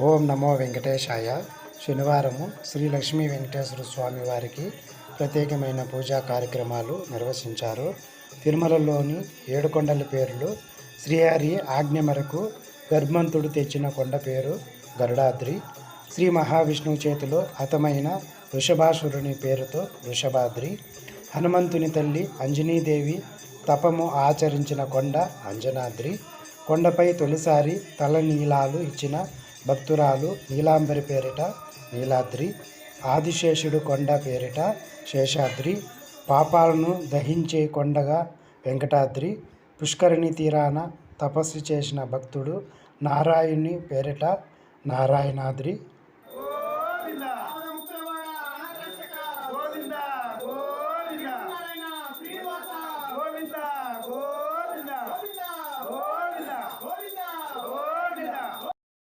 ఓం నమో వెంకటేశాయ. శనివారము శ్రీ లక్ష్మీ వెంకటేశ్వర స్వామి వారికి ప్రత్యేకమైన పూజా కార్యక్రమాలు నిర్వహించారు. తిరుమలలోని 7 కొండల పేర్లు. శ్రీహరి ఆజ్ఞ మేరకు గర్భంతుడు తెచ్చిన కొండ పేరు గరుడాద్రి. శ్రీ మహావిష్ణువు చేతిలో హతమైన వృషభాసురుని పేరుతో వృషభాద్రి. హనుమంతుని తల్లి అంజనీదేవి తపము ఆచరించిన కొండ అంజనాద్రి. కొండపై తొలిసారి తలనీలాలు ఇచ్చిన భక్తురాలు నీలాంబరి పేరిట నీలాద్రి. ఆదిశేషుడు కొండ పేరిట శేషాద్రి. పాపాలను దహించే కొండగా వెంకటాద్రి. పుష్కరిణి తీరాన తపస్సు చేసిన భక్తుడు నారాయణుని పేరిట నారాయణాద్రి.